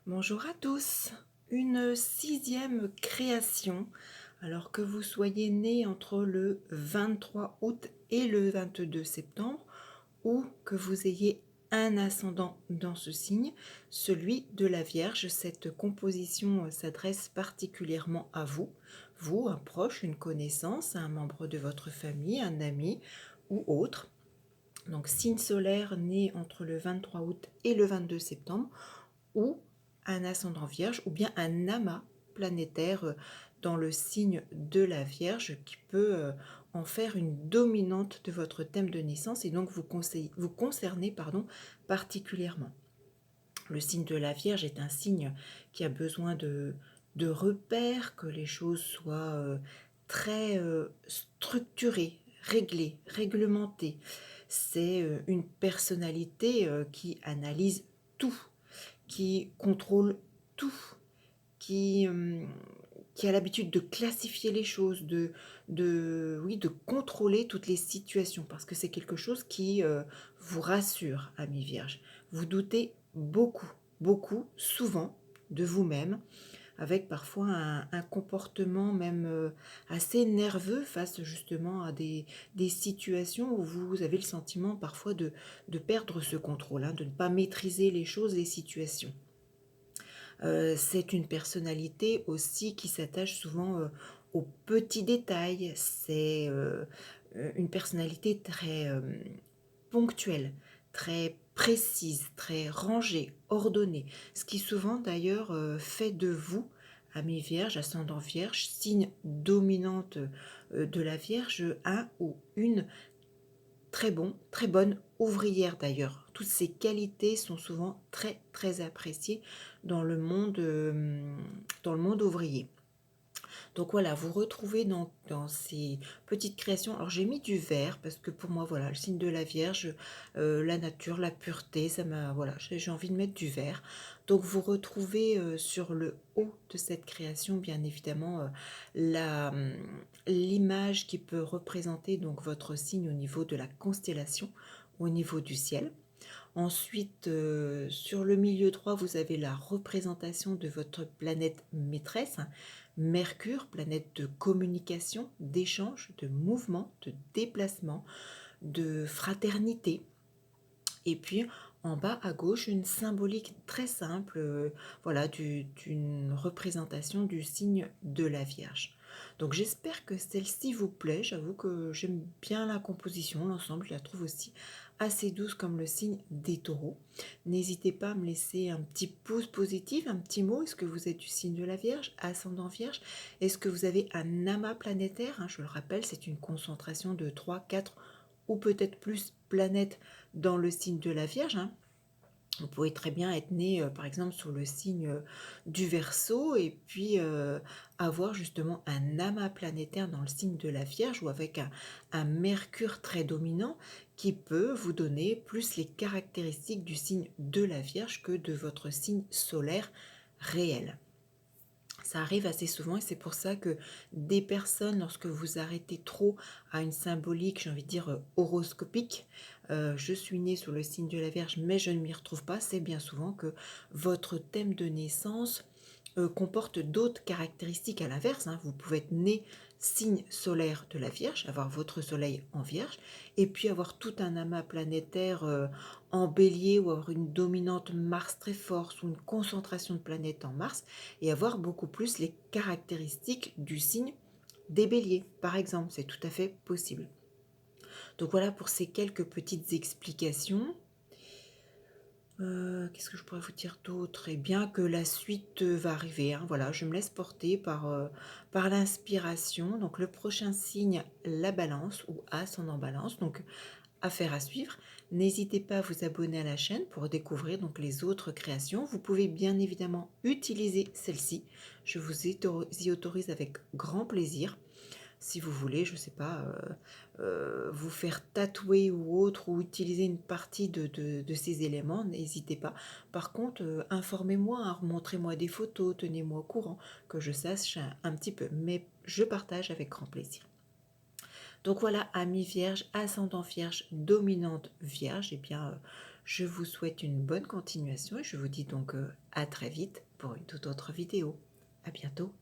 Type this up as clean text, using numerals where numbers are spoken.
Bonjour à tous. Une sixième création, alors que vous soyez né entre le 23 août et le 22 septembre, ou que vous ayez un ascendant dans ce signe, celui de la Vierge. Cette composition s'adresse particulièrement à vous, vous, un proche, une connaissance, un membre de votre famille, un ami ou autre. Donc signe solaire né entre le 23 août et le 22 septembre, ou un ascendant vierge, ou bien un amas planétaire dans le signe de la Vierge qui peut en faire une dominante de votre thème de naissance et donc vous concerner particulièrement. Le signe de la Vierge est un signe qui a besoin de repères, que les choses soient très structurées, réglées, réglementées. C'est une personnalité qui analyse tout, qui contrôle tout, qui, euh, qui a l'habitude de classifier les choses, oui, de contrôler toutes les situations, parce que c'est quelque chose qui vous rassure, ami Vierge. Vous doutez beaucoup, beaucoup, souvent, de vous-même, avec parfois un comportement même assez nerveux face justement à des situations où vous avez le sentiment parfois de perdre ce contrôle, hein, de ne pas maîtriser les choses, les situations. C'est une personnalité aussi qui s'attache souvent aux petits détails. C'est une personnalité très ponctuelle, très précise, très rangée, ordonnée. Ce qui souvent d'ailleurs fait de vous, ami Vierge, ascendant Vierge, signe dominante de la Vierge, un ou une très bonne ouvrière d'ailleurs. Toutes ces qualités sont souvent très très appréciées dans dans le monde ouvrier. Donc voilà, vous retrouvez dans ces petites créations. Alors j'ai mis du vert parce que pour moi, voilà, le signe de la Vierge, la nature, la pureté, ça m'a, voilà, j'ai envie de mettre du vert. Donc vous retrouvez sur le haut de cette création, bien évidemment, l'image qui peut représenter donc votre signe au niveau de la constellation, au niveau du ciel. Ensuite, sur le milieu droit, vous avez la représentation de votre planète maîtresse, hein, Mercure, planète de communication, d'échange, de mouvement, de déplacement, de fraternité. Et puis en bas à gauche, une symbolique très simple, voilà, d'une représentation du signe de la Vierge. Donc j'espère que celle-ci vous plaît. J'avoue que j'aime bien la composition, l'ensemble, je la trouve aussi assez douce comme le signe des taureaux. N'hésitez pas à me laisser un petit pouce positif, un petit mot. Est-ce que vous êtes du signe de la Vierge, ascendant Vierge? Est-ce que vous avez un amas planétaire, hein? Je le rappelle, c'est une concentration de 3, 4 ou peut-être plus planètes dans le signe de la Vierge, hein. Vous pouvez très bien être né, par exemple, sous le signe du Verseau et puis avoir justement un amas planétaire dans le signe de la Vierge ou avec un Mercure très dominant qui peut vous donner plus les caractéristiques du signe de la Vierge que de votre signe solaire réel. Ça arrive assez souvent et c'est pour ça que des personnes, lorsque vous arrêtez trop à une symbolique, j'ai envie de dire horoscopique, je suis née sous le signe de la Vierge mais je ne m'y retrouve pas, c'est bien souvent que votre thème de naissance comporte d'autres caractéristiques à l'inverse, hein. Vous pouvez être né signe solaire de la Vierge, avoir votre soleil en Vierge, et puis avoir tout un amas planétaire en bélier ou avoir une dominante Mars très forte ou une concentration de planètes en Mars, et avoir beaucoup plus les caractéristiques du signe des béliers, par exemple. C'est tout à fait possible. Donc voilà pour ces quelques petites explications. Qu'est-ce que je pourrais vous dire d'autre? Eh bien que la suite va arriver, hein. Voilà, je me laisse porter par l'inspiration. Donc le prochain signe, la balance ou ascendant balance. Donc affaire à suivre. N'hésitez pas à vous abonner à la chaîne pour découvrir donc les autres créations. Vous pouvez bien évidemment utiliser celle-ci. Je vous y autorise avec grand plaisir. Si vous voulez, je ne sais pas, vous faire tatouer ou autre, ou utiliser une partie de ces éléments, n'hésitez pas. Par contre, informez-moi, hein, montrez-moi des photos, tenez-moi au courant, que je sache un petit peu. Mais je partage avec grand plaisir. Donc voilà, amis vierge, ascendant vierge, dominante vierge, et bien Je vous souhaite une bonne continuation et je vous dis donc à très vite pour une toute autre vidéo. À bientôt.